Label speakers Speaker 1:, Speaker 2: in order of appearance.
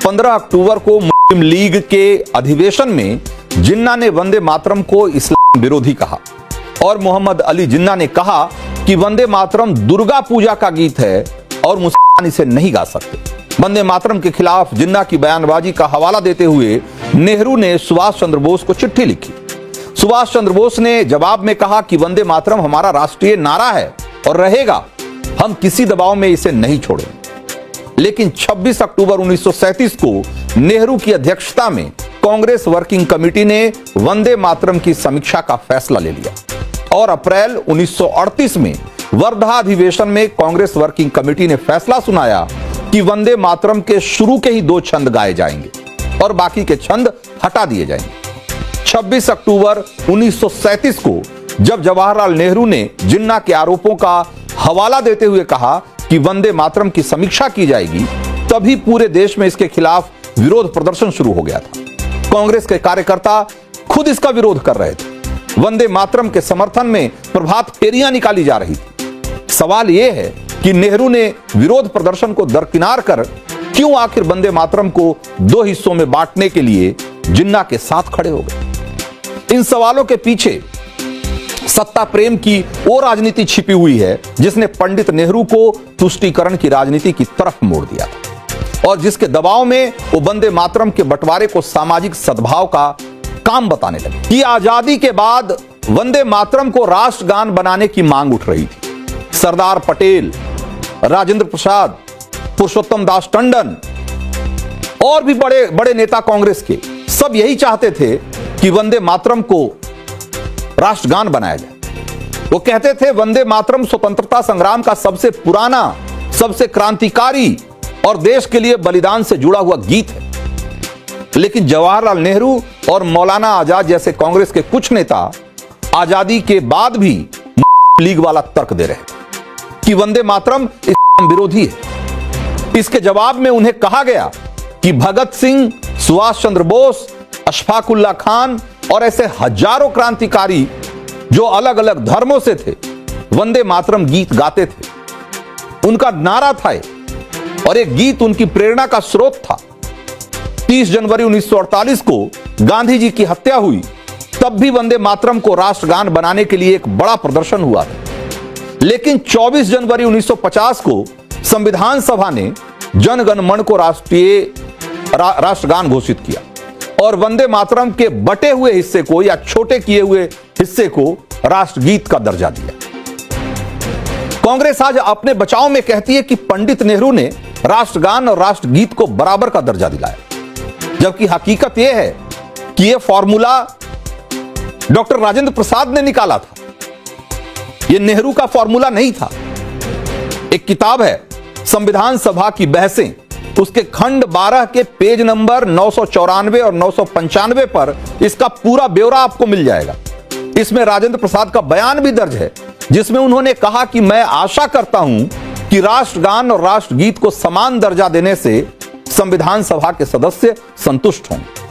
Speaker 1: 15 अक्टूबर को मुस्लिम लीग के अधिवेशन में जिन्ना ने वंदे मातरम को इस्लाम विरोधी कहा और मोहम्मद अली जिन्ना ने कहा कि वंदे मातरम दुर्गा पूजा का गीत है और मुसलमान इसे नहीं गा सकते। वंदे मातरम के खिलाफ जिन्ना की बयानबाजी का हवाला देते हुए नेहरू ने सुभाष चंद्र बोस को चिट्ठी लिखी। सुभाष चंद्र बोस ने जवाब में कहा कि वंदे मातरम हमारा राष्ट्रीय नारा है और रहेगा, हम किसी दबाव में इसे नहीं छोड़ेंगे। लेकिन 26 अक्टूबर 1937 को नेहरू की अध्यक्षता में कांग्रेस वर्किंग कमेटी ने वंदे मातरम की समीक्षा का फैसला ले लिया और अप्रैल 1938 में वर्धा अधिवेशन में कांग्रेस वर्किंग कमेटी ने फैसला सुनाया कि वंदे मातरम के शुरू के ही 2 छंद गाए जाएंगे और बाकी के छंद हटा दिए जाएंगे। 26 अक्टूबर 1937 को जब जवाहरलाल नेहरू ने जिन्ना के आरोपों का हवाला देते हुए कहा कि वंदे मातरम की समीक्षा की जाएगी, तभी पूरे देश में इसके खिलाफ विरोध प्रदर्शन शुरू हो गया था। कांग्रेस के कार्यकर्ता खुद इसका विरोध कर रहे थे। वंदे मातरम के समर्थन में प्रभात फेरियां निकाली जा रही थी। सवाल यह है कि नेहरू ने विरोध प्रदर्शन को दरकिनार कर क्यों आखिर वंदे मातरम को 2 हिस्सों में बांटने के लिए जिन्ना के साथ खड़े हो गए। इन सवालों के पीछे सत्ता प्रेम की वो राजनीति छिपी हुई है जिसने पंडित नेहरू को तुष्टीकरण की राजनीति की तरफ मोड़ दिया था और जिसके दबाव में वो वंदे मातरम के बंटवारे को सामाजिक सद्भाव का काम बताने लगे। कि आजादी के बाद वंदे मातरम को राष्ट्रगान बनाने की मांग उठ रही थी। सरदार पटेल, राजेंद्र प्रसाद, पुरुषोत्तम दास टंडन और भी बड़े बड़े नेता कांग्रेस के सब यही चाहते थे कि वंदे मातरम को राष्ट्रगान बनाया जाए। वो कहते थे वंदे मातरम स्वतंत्रता संग्राम का सबसे पुराना, सबसे क्रांतिकारी और देश के लिए बलिदान से जुड़ा हुआ गीत है। लेकिन जवाहरलाल नेहरू और मौलाना आजाद जैसे कांग्रेस के कुछ नेता आजादी के बाद भी लीग वाला तर्क दे रहे कि वंदे मातरम इस्लाम विरोधी है। इसके जवाब में उन्हें कहा गया कि भगत सिंह, सुभाष चंद्र बोस, अशफाक उल्लाह खान और ऐसे हजारों क्रांतिकारी जो अलग अलग धर्मों से थे, वंदे मातरम गीत गाते थे। उनका नारा था और एक गीत उनकी प्रेरणा का स्रोत था। 30 जनवरी 1948 को गांधी जी की हत्या हुई, तब भी वंदे मातरम को राष्ट्रगान बनाने के लिए एक बड़ा प्रदर्शन हुआ था। लेकिन 24 जनवरी 1950 को संविधान सभा ने जन गण मन को राष्ट्रगान घोषित किया और वंदे मातरम के बटे हुए हिस्से को या छोटे किए हुए हिस्से को राष्ट्रगीत का दर्जा दिया। कांग्रेस आज अपने बचाव में कहती है कि पंडित नेहरू ने राष्ट्रगान और राष्ट्रगीत को बराबर का दर्जा दिलाया, जबकि हकीकत यह है कि यह फॉर्मूला डॉक्टर राजेंद्र प्रसाद ने निकाला था। यह नेहरू का फॉर्मूला नहीं था। एक किताब है संविधान सभा की बहसें, उसके खंड 12 के पेज नंबर 994 और 995 पर इसका पूरा ब्यौरा आपको मिल जाएगा। इसमें राजेंद्र प्रसाद का बयान भी दर्ज है जिसमें उन्होंने कहा कि मैं आशा करता हूं कि राष्ट्रगान और राष्ट्रगीत को समान दर्जा देने से संविधान सभा के सदस्य संतुष्ट होंगे।